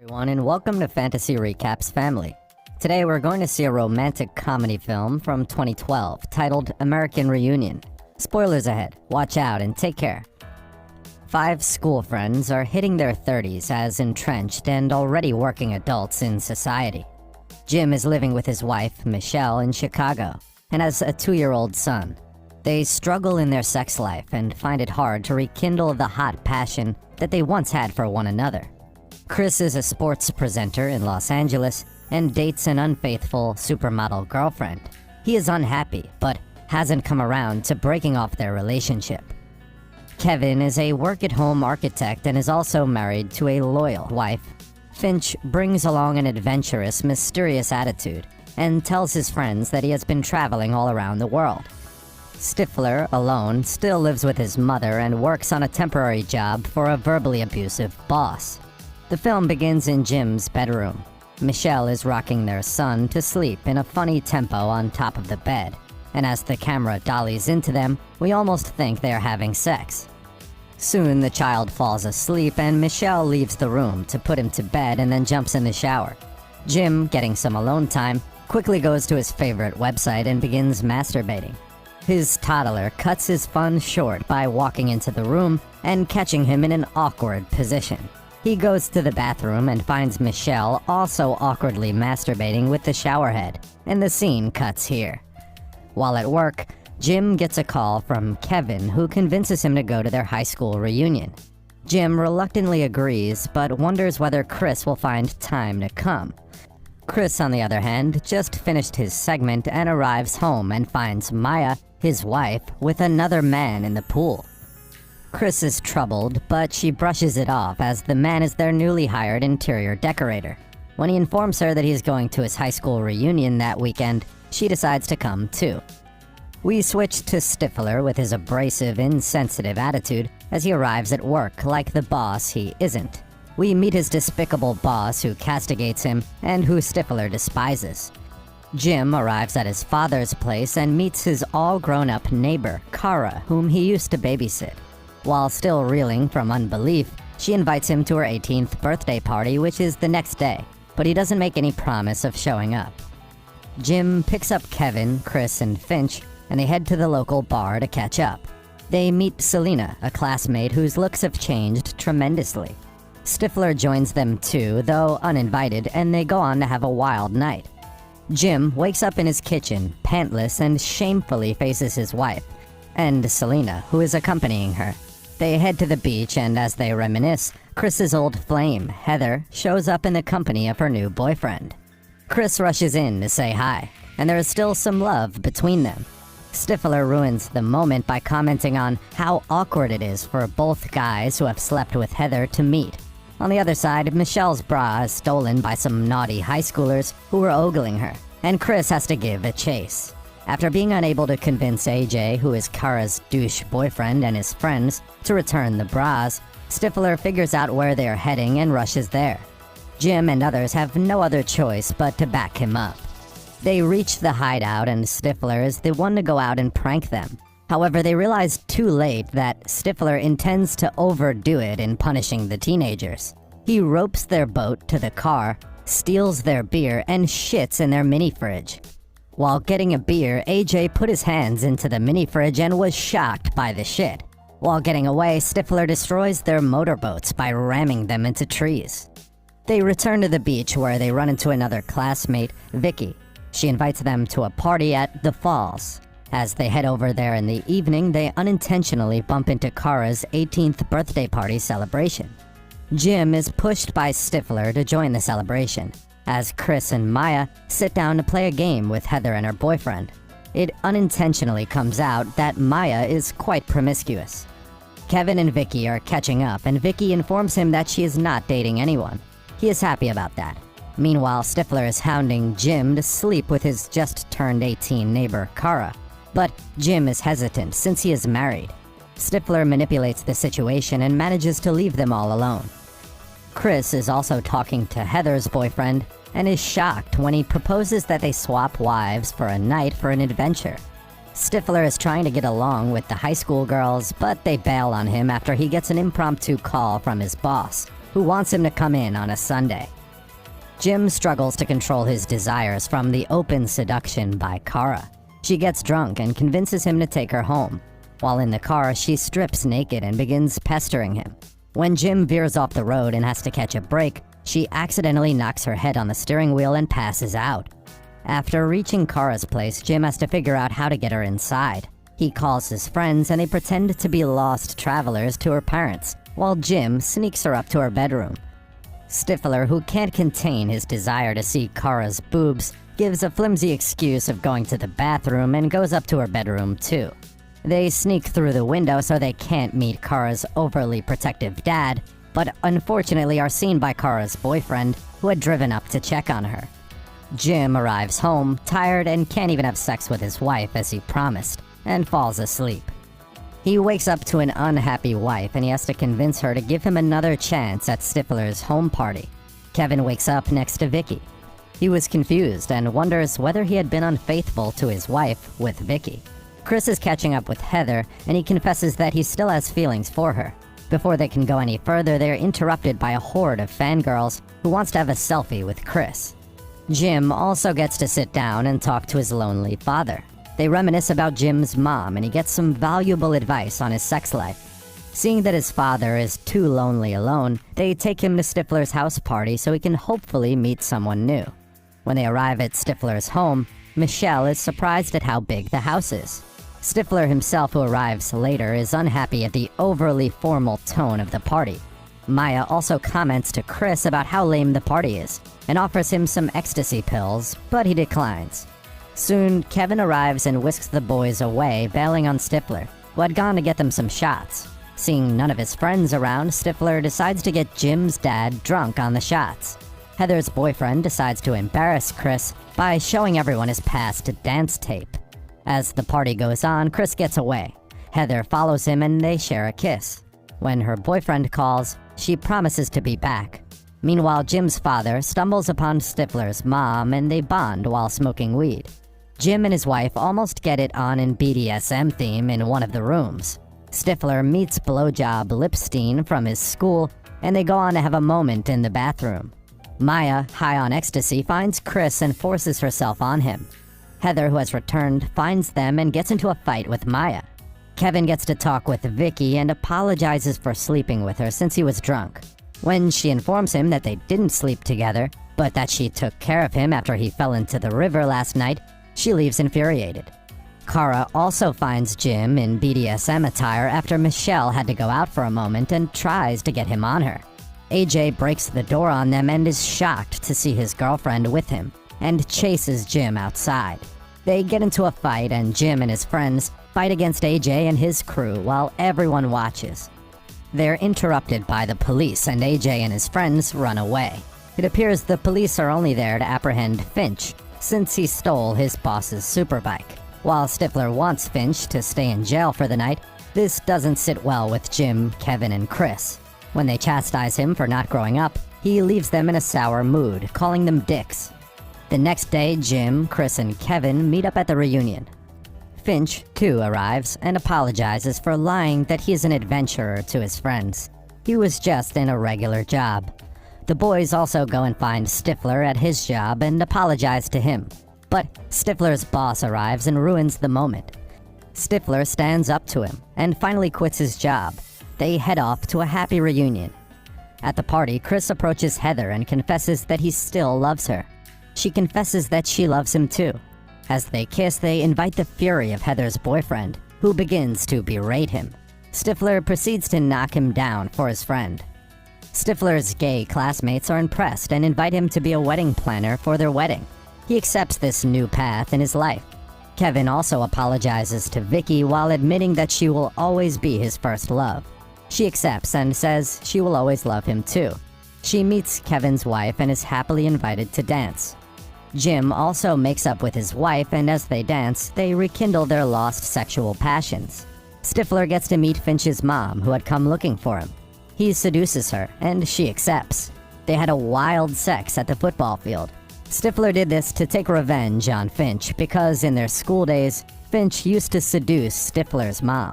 Everyone, and welcome to Fantasy Recaps Family. Today we're going to see a romantic comedy film from 2012 titled American Reunion. Spoilers ahead, watch out and take care. Five school friends are hitting their 30s as entrenched and already working adults in society. Jim is living with his wife, Michelle, in Chicago, and has a 2-year-old son. They struggle in their sex life and find it hard to rekindle the hot passion that they once had for one another. Chris is a sports presenter in Los Angeles and dates an unfaithful supermodel girlfriend. He is unhappy, but hasn't come around to breaking off their relationship. Kevin is a work-at-home architect and is also married to a loyal wife. Finch brings along an adventurous, mysterious attitude and tells his friends that he has been traveling all around the world. Stifler, alone, still lives with his mother and works on a temporary job for a verbally abusive boss. The film begins in Jim's bedroom. Michelle is rocking their son to sleep in a funny tempo on top of the bed, and as the camera dollies into them, we almost think they are having sex. Soon the child falls asleep and Michelle leaves the room to put him to bed and then jumps in the shower. Jim, getting some alone time, quickly goes to his favorite website and begins masturbating. His toddler cuts his fun short by walking into the room and catching him in an awkward position. He goes to the bathroom and finds Michelle also awkwardly masturbating with the shower head, and the scene cuts here. While at work, Jim gets a call from Kevin, who convinces him to go to their high school reunion. Jim reluctantly agrees, but wonders whether Chris will find time to come. Chris, on the other hand, just finished his segment and arrives home and finds Maya, his wife, with another man in the pool. Chris is troubled, but she brushes it off as the man is their newly hired interior decorator. When he informs her that he's going to his high school reunion that weekend, she decides to come too. We switch to Stifler with his abrasive, insensitive attitude as he arrives at work like the boss he isn't. We meet his despicable boss who castigates him and who Stifler despises. Jim arrives at his father's place and meets his all-grown-up neighbor, Kara, whom he used to babysit. While still reeling from unbelief, she invites him to her 18th birthday party, which is the next day, but he doesn't make any promise of showing up. Jim picks up Kevin, Chris, and Finch, and they head to the local bar to catch up. They meet Selena, a classmate whose looks have changed tremendously. Stifler joins them too, though uninvited, and they go on to have a wild night. Jim wakes up in his kitchen, pantless, and shamefully faces his wife, and Selena, who is accompanying her. They head to the beach, and as they reminisce, Chris's old flame, Heather, shows up in the company of her new boyfriend. Chris rushes in to say hi, and there is still some love between them. Stifler ruins the moment by commenting on how awkward it is for both guys who have slept with Heather to meet. On the other side, Michelle's bra is stolen by some naughty high schoolers who were ogling her, and Chris has to give a chase. After being unable to convince AJ, who is Kara's douche boyfriend, and his friends to return the bras, Stifler figures out where they are heading and rushes there. Jim and others have no other choice but to back him up. They reach the hideout and Stifler is the one to go out and prank them. However, they realize too late that Stifler intends to overdo it in punishing the teenagers. He ropes their boat to the car, steals their beer, and shits in their mini-fridge. While getting a beer, AJ put his hands into the mini-fridge and was shocked by the shit. While getting away, Stifler destroys their motorboats by ramming them into trees. They return to the beach where they run into another classmate, Vicky. She invites them to a party at the Falls. As they head over there in the evening, they unintentionally bump into Kara's 18th birthday party celebration. Jim is pushed by Stifler to join the celebration, as Chris and Maya sit down to play a game with Heather and her boyfriend. It unintentionally comes out that Maya is quite promiscuous. Kevin and Vicky are catching up, and Vicky informs him that she is not dating anyone. He is happy about that. Meanwhile, Stifler is hounding Jim to sleep with his just-turned-18 neighbor, Kara. But Jim is hesitant since he is married. Stifler manipulates the situation and manages to leave them all alone. Chris is also talking to Heather's boyfriend and is shocked when he proposes that they swap wives for a night for an adventure. Stifler is trying to get along with the high school girls, but they bail on him after he gets an impromptu call from his boss. who wants him to come in on a Sunday. Jim struggles to control his desires from the open seduction by Kara. She gets drunk and convinces him to take her home. While in the car, she strips naked and begins pestering him. When Jim veers off the road and has to catch a break, she accidentally knocks her head on the steering wheel and passes out. After reaching Kara's place, Jim has to figure out how to get her inside. He calls his friends and they pretend to be lost travelers to her parents, while Jim sneaks her up to her bedroom. Stifler, who can't contain his desire to see Kara's boobs, gives a flimsy excuse of going to the bathroom and goes up to her bedroom too. They sneak through the window so they can't meet Kara's overly protective dad, but unfortunately are seen by Kara's boyfriend, who had driven up to check on her. Jim arrives home, tired and can't even have sex with his wife as he promised, and falls asleep. He wakes up to an unhappy wife and he has to convince her to give him another chance at Stifler's home party. Kevin wakes up next to Vicky. He was confused and wonders whether he had been unfaithful to his wife with Vicky. Chris is catching up with Heather and he confesses that he still has feelings for her. Before they can go any further, they are interrupted by a horde of fangirls who wants to have a selfie with Chris. Jim also gets to sit down and talk to his lonely father. They reminisce about Jim's mom and he gets some valuable advice on his sex life. Seeing that his father is too lonely alone, they take him to Stifler's house party so he can hopefully meet someone new. When they arrive at Stifler's home, Michelle is surprised at how big the house is. Stifler himself, who arrives later, is unhappy at the overly formal tone of the party. Maya also comments to Chris about how lame the party is and offers him some ecstasy pills, but he declines. Soon, Kevin arrives and whisks the boys away, bailing on Stifler, who had gone to get them some shots. Seeing none of his friends around, Stifler decides to get Jim's dad drunk on the shots. Heather's boyfriend decides to embarrass Chris by showing everyone his past dance tape. As the party goes on, Chris gets away. Heather follows him and they share a kiss. When her boyfriend calls, she promises to be back. Meanwhile, Jim's father stumbles upon Stifler's mom and they bond while smoking weed. Jim and his wife almost get it on in BDSM theme in one of the rooms. Stifler meets blowjob Lipstein from his school and they go on to have a moment in the bathroom. Maya, high on ecstasy, finds Chris and forces herself on him. Heather, who has returned, finds them and gets into a fight with Maya. Kevin gets to talk with Vicky and apologizes for sleeping with her since he was drunk. When she informs him that they didn't sleep together, but that she took care of him after he fell into the river last night, she leaves infuriated. Kara also finds Jim in BDSM attire after Michelle had to go out for a moment and tries to get him on her. AJ breaks the door on them and is shocked to see his girlfriend with him and chases Jim outside. They get into a fight and Jim and his friends fight against AJ and his crew while everyone watches. They're interrupted by the police and AJ and his friends run away. It appears the police are only there to apprehend Finch since he stole his boss's superbike. While Stifler wants Finch to stay in jail for the night, this doesn't sit well with Jim, Kevin, and Chris. When they chastise him for not growing up, he leaves them in a sour mood, calling them dicks. The next day, Jim, Chris, and Kevin meet up at the reunion. Finch, too, arrives and apologizes for lying that he is an adventurer to his friends. He was just in a regular job. The boys also go and find Stifler at his job and apologize to him. But Stifler's boss arrives and ruins the moment. Stifler stands up to him and finally quits his job. They head off to a happy reunion. At the party, Chris approaches Heather and confesses that he still loves her. She confesses that she loves him too. As they kiss, they invite the fury of Heather's boyfriend, who begins to berate him. Stifler proceeds to knock him down for his friend. Stifler's gay classmates are impressed and invite him to be a wedding planner for their wedding. He accepts this new path in his life. Kevin also apologizes to Vicky while admitting that she will always be his first love. She accepts and says she will always love him too. She meets Kevin's wife and is happily invited to dance. Jim also makes up with his wife, and as they dance, they rekindle their lost sexual passions. Stifler gets to meet Finch's mom, who had come looking for him. He seduces her, and she accepts. They had a wild sex at the football field. Stifler did this to take revenge on Finch because in their school days, Finch used to seduce Stifler's mom.